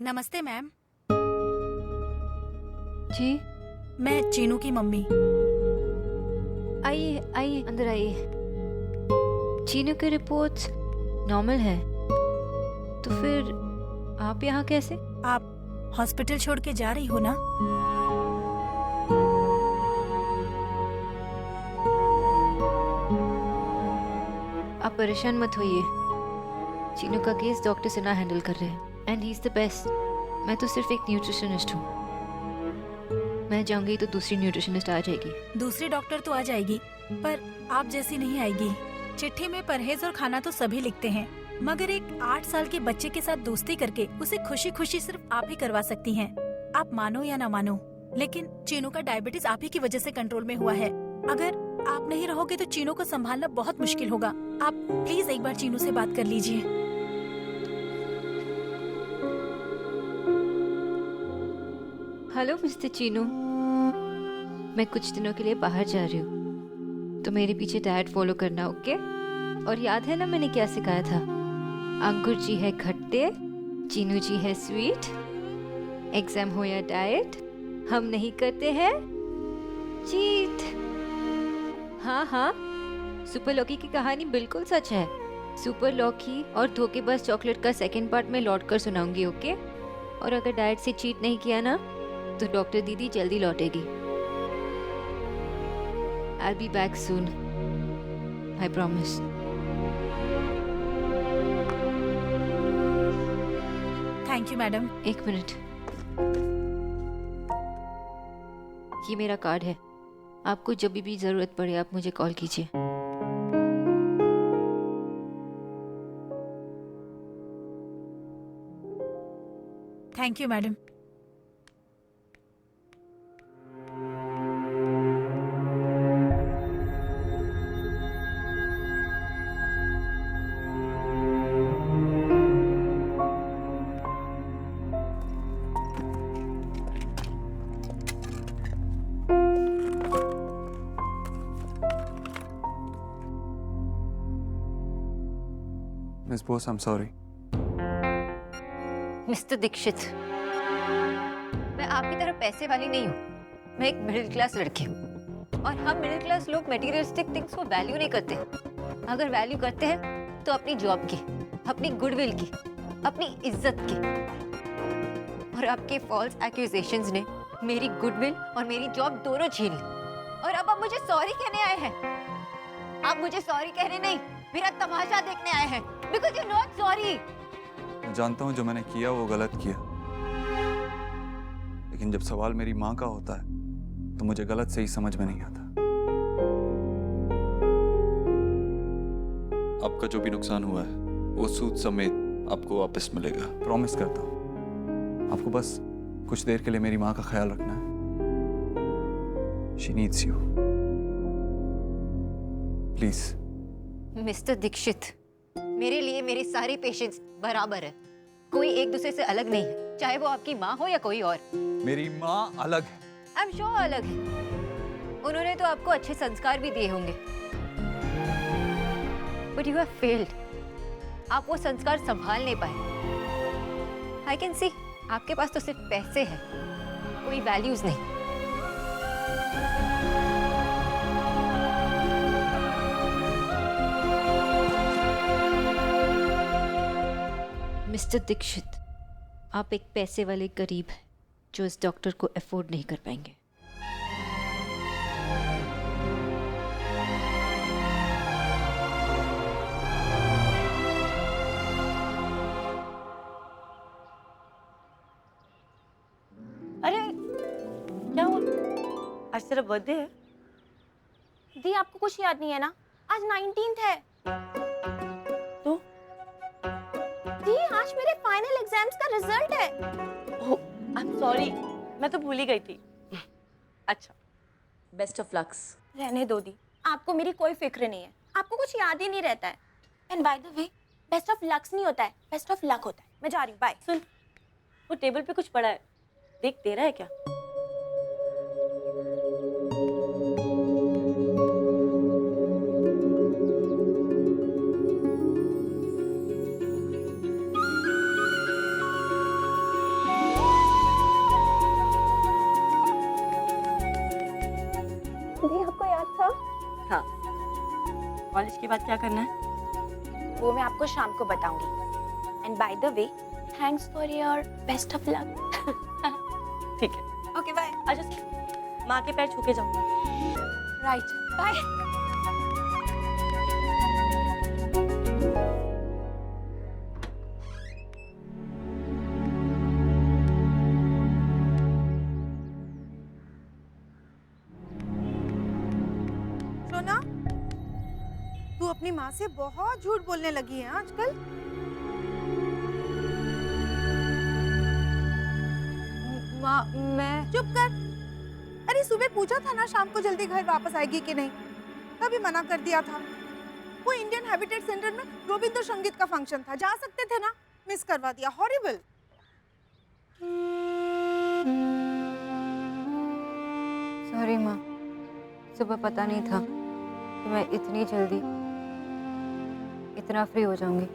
नमस्ते मैम। जी मैं चीनू की मम्मी। आइए आइए, अंदर आइए। चीनू की रिपोर्ट्स नॉर्मल है, तो फिर आप यहाँ कैसे? आप हॉस्पिटल छोड़ के जा रही हो ना? आप परेशान मत होइए। चीनू का केस डॉक्टर सिन्हा हैंडल कर रहे हैं and he is the best. मैं तो सिर्फ एक न्यूट्रिशनिस्ट हूँ। मैं जाऊंगी तो दूसरी न्यूट्रिशनिस्ट आ जाएगी। दूसरी डॉक्टर तो आ जाएगी, पर आप जैसी नहीं आएगी। चिट्ठी में परहेज और खाना तो सभी लिखते हैं, मगर एक 8 साल के बच्चे के साथ दोस्ती करके उसे खुशी खुशी सिर्फ आप ही करवा सकती हैं। आप मानो या ना मानो, लेकिन चीनू का डायबिटीज आप ही की वजह से कंट्रोल में हुआ है। अगर आप नहीं रहोगे तो चीनू को संभालना बहुत मुश्किल होगा। आप प्लीज एक बार चीनू से बात कर लीजिए। हेलो मिस्टर चीनू, मैं कुछ दिनों के लिए बाहर जा रही हूँ, तो मेरे पीछे डाइट फॉलो करना, ओके? और याद है ना मैंने क्या सिखाया था? अंकुर जी है खट्टे, चीनू जी है स्वीट। एग्जाम हो या डाइट, हम नहीं करते हैं चीट। हाँ हाँ, सुपर लॉकी की कहानी बिल्कुल सच है। सुपर लॉकी और धोखेबाज चॉकलेट का सेकंड पार्ट में लौट कर सुनाऊंगी, ओके? और अगर डाइट से चीट नहीं किया ना, तो डॉक्टर दीदी जल्दी लौटेगी। I'll be back soon. I promise. Thank you madam. एक मिनट, ये मेरा कार्ड है। आपको जब भी जरूरत पड़े आप मुझे कॉल कीजिए। Thank you madam. Miss Bose, I'm sorry. Mister Dikshit, मैं आपकी तरह पैसे वाली नहीं हूँ। मैं एक मिडिल क्लास लड़की हूँ, और हम मिडिल क्लास लोग मटेरियलिस्टिक थिंग्स को वैल्यू नहीं करते। अगर वैल्यू करते हैं तो अपनी जॉब की, अपनी गुडविल की, अपनी इज्जत की। और आपके फॉल्स एक्यूजेशंस ने मेरी गुडविल और मेरी जॉब दोनों छीन ली। और अब आप मुझे सॉरी कहने आए हैं। आप मुझे सॉरी कहने नहीं, मेरा तमाशा देखने आए हैं। Because you're not sorry. मैं जानता हूँ जो मैंने किया वो गलत किया, लेकिन जब सवाल मेरी माँ का होता है तो मुझे गलत सही समझ में नहीं आता। आपका जो भी नुकसान हुआ है वो सूद समेत आपको वापस मिलेगा। प्रॉमिस करता हूँ। आपको बस कुछ देर के लिए मेरी माँ का ख्याल रखना है। She needs you. Please. Mister Dikshit, मेरे लिए मेरे सारे पेशेंट्स बराबर है। कोई एक दूसरे से अलग नहीं है, चाहे वो आपकी माँ हो या कोई और। मेरी माँ अलग है। आई एम श्योर अलग है। उन्होंने तो आपको अच्छे संस्कार भी दिए होंगे, बट यू हैव फेल्ड। आप वो संस्कार संभाल नहीं पाए। आई कैन सी, आपके पास तो सिर्फ पैसे हैं, कोई वैल्यूज नहीं। मिस्टर दीक्षित, आप एक पैसे वाले गरीब हैं जो इस डॉक्टर को अफोर्ड नहीं कर पाएंगे। अरे क्या हुआ? आज तेरा बर्थडे है? दी, आपको कुछ याद नहीं है ना? आज 19th है। तो दी, आज मेरे फाइनल एग्जाम्स का रिजल्ट है। ओह, आई एम सॉरी, मैं तो भूल ही गई थी। अच्छा, बेस्ट ऑफ लक्स। रहने दो दी, आपको मेरी कोई फिक्र नहीं है। आपको कुछ याद ही नहीं रहता है। And by the way, best of lux नहीं होता है, बेस्ट ऑफ लक होता है। मैं जा रही हूँ, बाय। सुन, वो टेबल पे कुछ पड़ा है, देख दे रहा है क्या? कॉलेज के बाद क्या करना है? वो मैं आपको शाम को बताऊंगी। And by the way, thanks for your best of luck. ठीक है, ओके बाय। अच्छा माँ के पैर छू के जाऊंगा। Right, bye. सोना, तू अपनी माँ से बहुत झूठ बोलने लगी है आजकल। माँ मैं चुप कर। अरे सुबह पूछा था ना शाम को जल्दी घर वापस आएगी कि नहीं, तभी मना कर दिया था। वो इंडियन हैबिटेट सेंटर में रविंद्र संगीत का फंक्शन था, जा सकते थे ना, मिस करवा दिया। हॉरिबल। सॉरी माँ, सुबह पता नहीं था कि मैं इतनी जल्दी इतना फ्री हो जाऊंगी।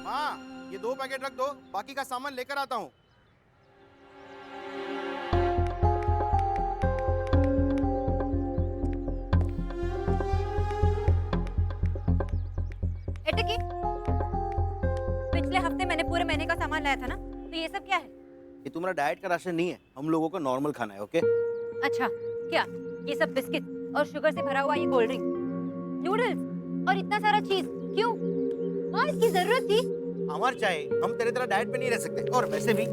हाँ, ये 2 पैकेट रख दो, बाकी का सामान लेकर आता हूँ। एटकी, पिछले हफ्ते मैंने पूरे महीने का सामान लाया था ना, तो ये सब क्या है? ये तुम्हारा डाइट का राशन नहीं है, हम लोगों का नॉर्मल खाना है, ओके? अच्छा, क्या ये सब बिस्किट और शुगर से भरा हुआ ये कोल्ड ड्रिंक, नूडल्स और इतना सारा चीज क्यों? हाँ, इसकी जरूरत थी। अमर चाहे, हम तेरे तरह डाइट पे नहीं रह सकते। और वैसे भी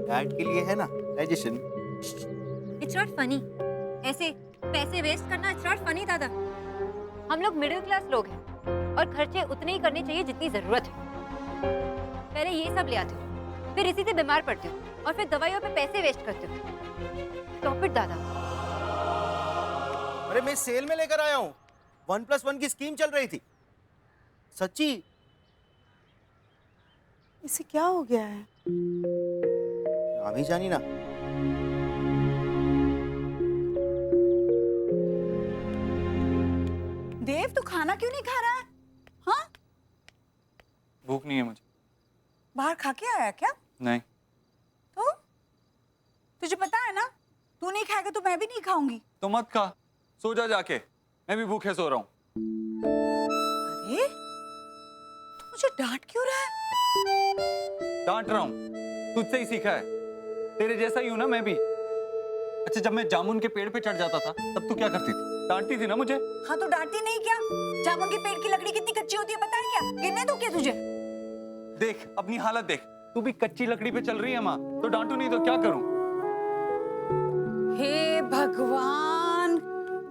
डाइट के लिए है ना डाइजेशन। It's not funny. ऐसे पैसे वेस्ट करना इट्स नॉट फनी दादा। हम लोग मिडिल क्लास लोग हैं और खर्चे उतने ही करने चाहिए जितनी जरूरत है। पहले ये सब ले आते हो, फिर इसी से बीमार पड़ते हो और फिर दवाइयों पे पैसे वेस्ट करते हो। स्टॉप इट दादा। अरे मैं सेल में लेकर आया हूँ, 1+1 की स्कीम चल रही थी। सच्ची। इसे क्या हो गया है? अभी जानी ना। देव, तू खाना क्यों नहीं खा रहा है? हाँ, भूख नहीं है मुझे। बाहर खा के आया क्या? नहीं। तो तुझे पता है ना, तू नहीं खाएगा तो मैं भी नहीं खाऊंगी। तो मत खा, सो जा जाके, मैं भी भूखे सो रहा हूँ। अरे, तू मुझे डांट क्यों रहा है? डांट रहा हूँ, तुझसे ही सीखा है। तेरे जैसा ही हूँ ना मैं भी। अच्छा, जब मैं जामुन के पेड़ पे चढ़ जाता था तब तू क्या करती थी? डांटती थी ना मुझे। हाँ, तो डांटती नहीं क्या? जामुन के पेड़ की लकड़ी कितनी कच्ची होती है पता है क्या? गिरने दो क्या तुझे? देख अपनी हालत देख, तू भी कच्ची लकड़ी पे चल रही है माँ, तो डांटू नहीं तो क्या करूँ? हे भगवान,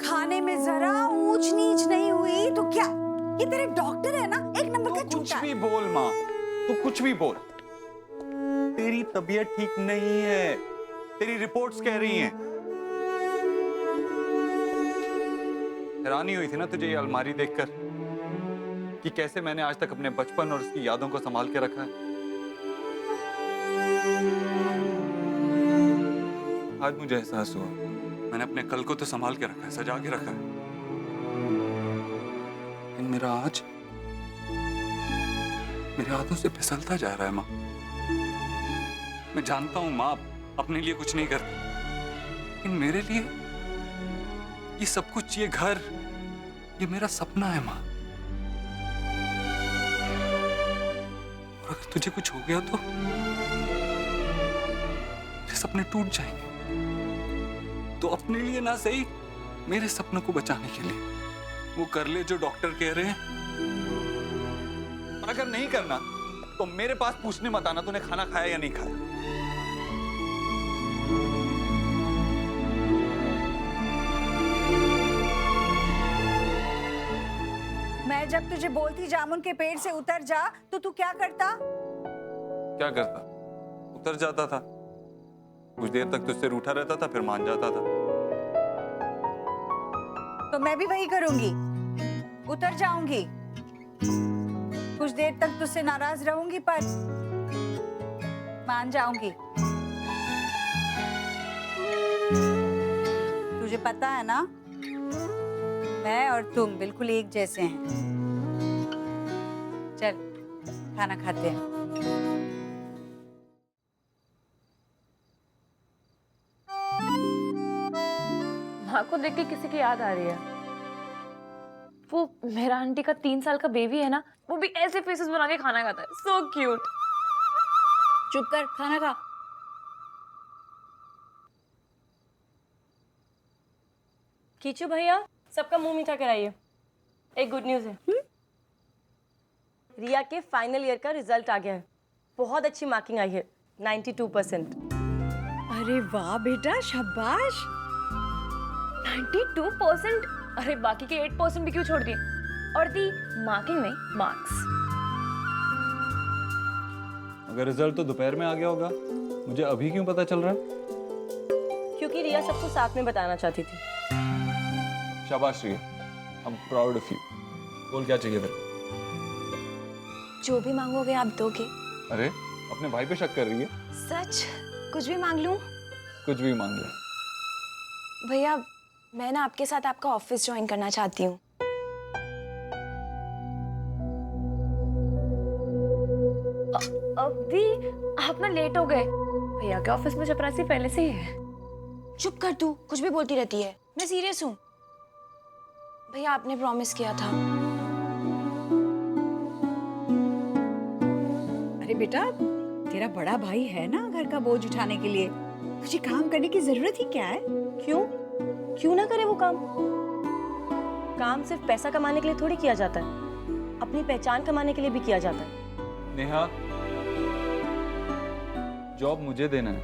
खाने में जरा ऊंच नीच नहीं हुई तो क्या? ये तेरे डॉक्टर है ना, एक नंबर का कुछ झूठा। भी बोल माँ, तू कुछ भी बोल। तेरी तबीयत ठीक नहीं है, तेरी रिपोर्ट्स कह रही हैं। हैरानी हुई थी ना तुझे ये अलमारी देखकर कि कैसे मैंने आज तक अपने बचपन और उसकी यादों को संभाल के रखा है। आज मुझे एहसास हुआ मैंने अपने कल को तो संभाल के रखा है, सजा के रखा है, लेकिन मेरा आज मेरे हाथों से फिसलता जा रहा है माँ। मैं जानता हूँ माँ अपने लिए कुछ नहीं करती, लेकिन मेरे लिए ये सब कुछ, ये घर, ये मेरा सपना है माँ। और अगर तुझे कुछ हो गया तो मेरे सपने टूट जाएंगे। तो अपने लिए ना सही, मेरे सपनों को बचाने के लिए वो कर ले जो डॉक्टर कह रहे हैं। और अगर नहीं करना तो मेरे पास पूछने मत आना तूने खाना खाया या नहीं खाया। मैं जब तुझे बोलती जामुन के पेड़ से उतर जा तो तू क्या करता? क्या करता? उतर जाता था, कुछ देर तक तुझसे रूठा रहता था, फिर मान जाता था। तो मैं भी वही करूंगी, उतर जाऊंगी, कुछ देर तक तुझसे नाराज रहूंगी पर मान जाऊंगी। तुझे पता है ना, मैं और तुम बिल्कुल एक जैसे हैं। चल खाना खाते हैं। माँ को देख के किसी की याद आ रही है। वो मेरा आंटी का 3 साल का बेबी है ना, वो भी ऐसे फेसेस बना के खाना खाता है। So cute. चुप कर, खाना खा। कीचू भैया, सबका मुंह मीठा कराइए। एक गुड न्यूज़ है। रिया के फाइनल ईयर का रिजल्ट आ गया है। बहुत अच्छी मार्किंग आई है, 92%। अरे वाह बेटा, शाबाश। 92%? अरे बाकी के 8% भी क्यों छोड़ दिए? और दी मार्किंग में मार्क्स। अगर रिजल्ट तो दोपहर में आ गया होगा, मुझे अभी क्यों पता चल रहा है? क्योंकि रिया सबको साथ में बताना चाहती थी। शाबाश Riya, I am proud of you. बोल क्या चाहिए तेरे? जो भी मांगोगे आप दोगे? अरे अपने भाई पे शक कर रही है? सच? कुछ भी मांग लूं? कुछ भी मांग ले। भैया मैं ना आपके साथ आपका ऑफिस ज्वाइन करना चाहती हूँ। अभी आप ना लेट हो गए। भैया के ऑफिस में चपरासी पहले से ही है। चुप कर तू, कुछ भी बोलती रहती है। मैं सीरियस हूँ भैया, आपने प्रॉमिस किया था। अरे बेटा, तेरा बड़ा भाई है ना घर का बोझ उठाने के लिए, तुझे काम करने की जरूरत ही क्या है? क्यों? क्यों ना करे वो काम? काम सिर्फ पैसा कमाने के लिए थोड़ी किया जाता है, अपनी पहचान कमाने के लिए भी किया जाता है। नेहा, जॉब मुझे देना है।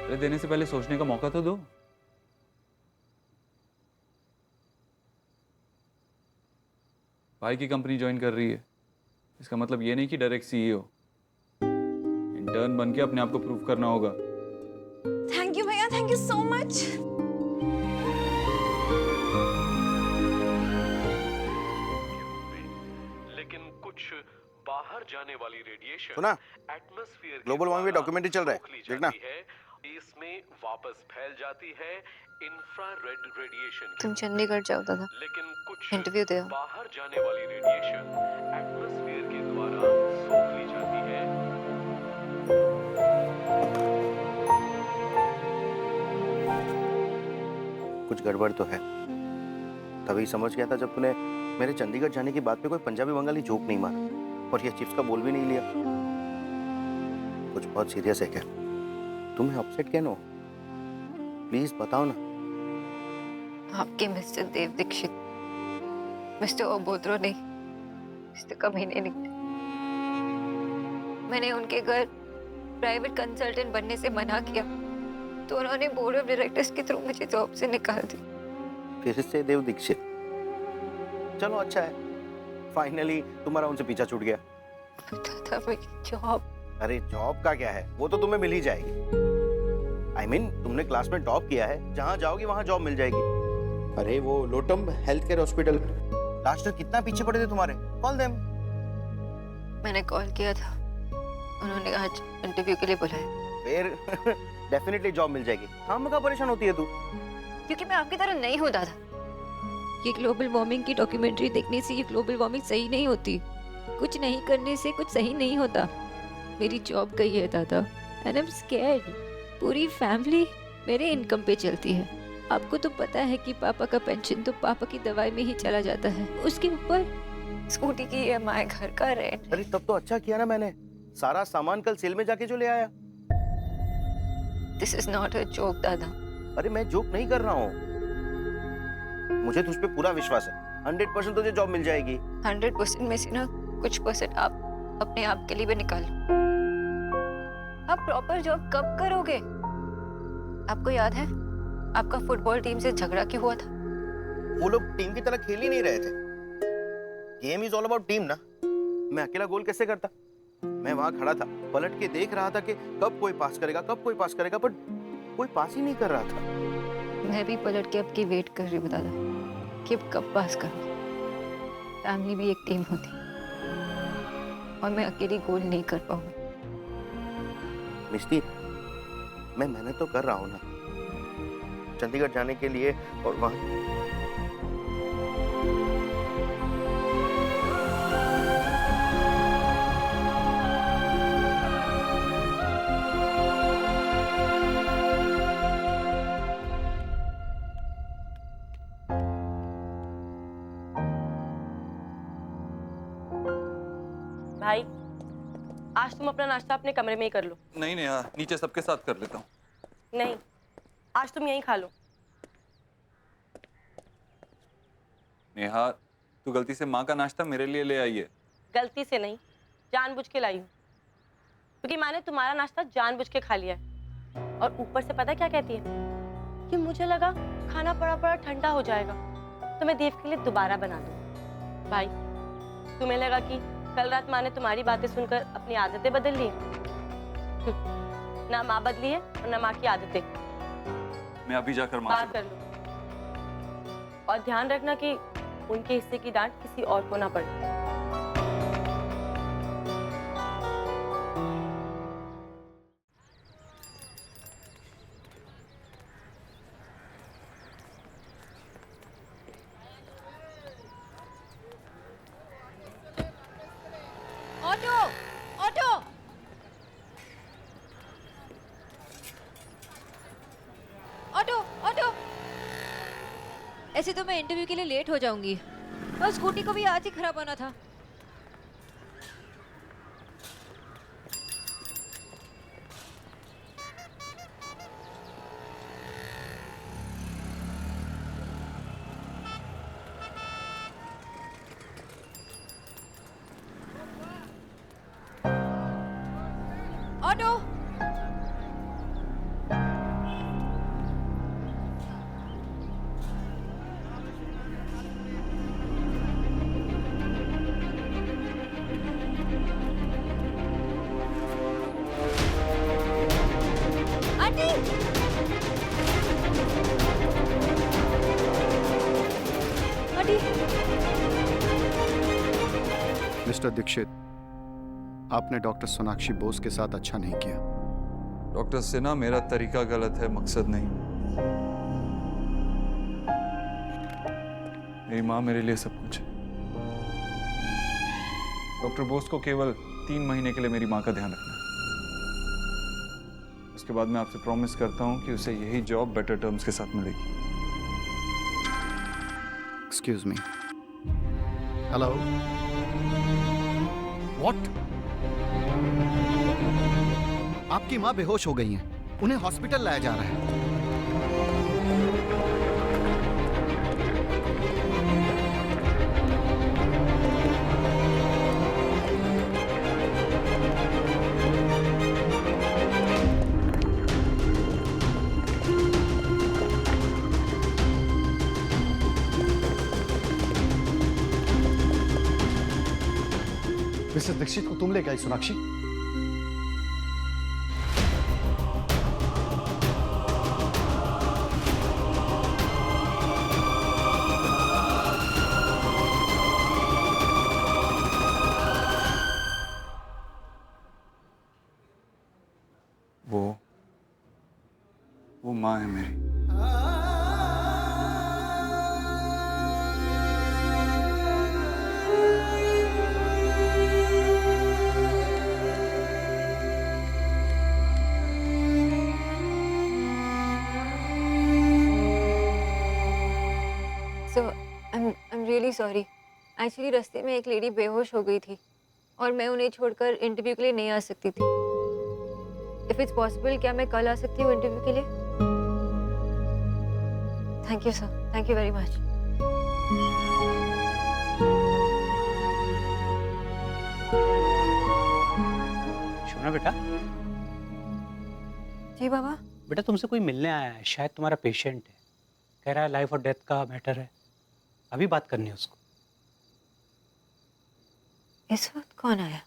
अरे देने से पहले सोचने का मौका तो दो। भाई की कंपनी ज्वाइन कर रही है, इसका मतलब ये नहीं कि डायरेक्ट सीईओ। इंटर्न बन के अपने आप को प्रूव करना होगा। थैंक यू भैया, थैंक यू सो मच। लेकिन कुछ बाहर जाने वाली रेडिएशन सुना? एटमॉस्फेयर ग्लोबल वार्मिंग पे डॉक्यूमेंट्री चल रहा है, देखना। इसमें वापस फैल जाती है इंफ्रारेड रेडिएशन। तुम चंडीगढ़ जाओ दादा, लेकिन कुछ इंटरव्यू दो। बाहर जाने वाली रेडिएशन एटमॉस्फेयर के द्वारा सोख ली जाती है। कुछ गड़बड़ तो है। तभी समझ गया था जब तूने मेरे चंडीगढ़ जाने की बात पे कोई पंजाबी बंगाली जोक नहीं मारा और ये चिप्स का बोल भी नहीं लिया। कुछ बहुत सीरियस है क्या? तुम्हें अपसेट क्या नो? प्लीज बताओ ना। आपके मिस्टर देव दीक्षित, मिस्टर ओबोद्रो नहीं, मिस्टर कमीने निकले। मैंने उनके घर प्राइवेट कंसल्टेंट बनने से मना किया तो उन्होंने बोर्ड ऑफ डायरेक्टर्स के थ्रू मुझे जॉब से निकाल दी। फिर से देव दीक्षित। चलो अच्छा है, फाइनली तुम्हारा उनसे पीछा छूट गया। दादा मेरी जॉब। अरे जॉब का क्या है, वो तो तुम्हें मिल ही जाएगी। I mean, तुमने क्लास में टॉप किया है, जहाँ जाओगी वहाँ जॉब मिल जाएगी। अरे वो लोटम हेल्थ केयर हॉस्पिटल, लास्ट तक कितना पीछे पड़े थे तुम्हारे। Call them. मैंने कॉल किया था, उन्होंने आज इंटरव्यू के लिए बुलाया। फिर डेफिनेटली जॉब मिल जाएगी। काम का परेशान होती है तू? क्योंकि मैं आपकी तरह नहीं हूँ दादा। ये ग्लोबल वार्मिंग की डॉक्यूमेंट्री देखने से ये ग्लोबल वार्मिंग सही नहीं होती। कुछ नहीं करने से कुछ सही नहीं होता। मेरी जॉब गई है दादा, एंड आई एम स्कैर्ड। पूरी फैमिली मेरे इनकम पे चलती है। आपको तो पता है कि पापा का पेंशन तो पापा की दवाई में ही चला जाता है, उसके ऊपर स्कूटी की ईएमआई, घर का रेंट। अरे तब तो अच्छा किया ना मैंने, सारा सामान कल सेल में जाके जो ले आया। This is not a joke दादा। अरे मैं जोक नहीं कर रहा हूँ, मुझे तुझ पे पूरा विश्वास है। 100% तुझे जॉब मिल जाएगी। 100% में से ना कुछ परसेंट आप अपने आप के लिए भी निकालो। आप प्रॉपर जॉब कब करोगे? आपको याद है आपका फुटबॉल टीम से झगड़ा क्यों हुआ था? वो लोग टीम की तरह खेल ही नहीं रहे थे। Game is all about team ना। मैं अकेला गोल कैसे करता? मैं वहां खड़ा था, पलट के देख रहा था कि कब कोई पास करेगा, कब कोई पास करेगा, पर कोई पास ही नहीं कर रहा था। मैं भी पलट के आपकी वेट कर रही हूँ दादा कि अब कब पास करूँ। फैमिली भी एक टीम होती और मैं अकेली गोल नहीं कर पाऊंगी। मिस्टी, मैं मेहनत तो कर रहा हूँ ना चंडीगढ़ जाने के लिए, और वहाँ भाई आज तुम अपना नाश्ता अपने कमरे में ही कर लो। नहीं नेहा, नीचे सबके साथ कर लेता हूँ। नहीं, आज तुम यहीं खा लो। नेहा, तू गलती से माँ का नाश्ता मेरे लिए ले आई है। गलती से नहीं, जानबूझ के लाई हूँ, क्योंकि माँ ने तुम्हारा नाश्ता जानबूझ के खा लिया है। और ऊपर से पता क्या कहती है कि मुझे लगा खाना पड़ा पड़ा ठंडा हो जाएगा तो मैं देव के लिए दोबारा बना दूँ। भाई तुम्हें लगा कि कल रात माँ ने तुम्हारी बातें सुनकर अपनी आदतें बदल ली? ना माँ बदली है और ना माँ की आदतें। मैं अभी जाकर माँ बात से कर लो और ध्यान रखना कि उनके हिस्से की डांट किसी और को ना पड़े। Auto auto auto auto. ऐसे तो मैं इंटरव्यू के लिए लेट हो जाऊंगी और स्कूटी को भी आज ही खराब होना था। Auto aunty. Aunty mister Dikshit, आपने डॉक्टर सोनाक्षी बोस के साथ अच्छा नहीं किया। डॉक्टर सिन्हा, मेरा तरीका गलत है, मकसद नहीं। मेरी माँ मेरे लिए सब कुछ है। डॉक्टर बोस को केवल 3 महीने के लिए मेरी माँ का ध्यान रखना है। उसके बाद मैं आपसे प्रॉमिस करता हूँ कि उसे यही जॉब बेटर टर्म्स के साथ मिलेगी। Excuse me. हेलो। व्हाट? आपकी माँ बेहोश हो गई हैं। उन्हें हॉस्पिटल लाया जा रहा है। मिस्टर दीक्षित को तुम ले गई सोनाक्षी? वो माँ है मेरी। सो I'm really sorry. एक्चुअली रास्ते में एक लेडी बेहोश हो गई थी और मैं उन्हें छोड़कर इंटरव्यू के लिए नहीं आ सकती थी। इफ इट्स पॉसिबल, क्या मैं कल आ सकती हूँ इंटरव्यू के लिए? Thank you sir, thank you very much. Shona बेटा। जी बाबा। बेटा तुमसे कोई मिलने आया है, शायद तुम्हारा पेशेंट है। कह रहा है लाइफ और डेथ का मैटर है, अभी बात करनी है उसको। इस वक्त कौन आया?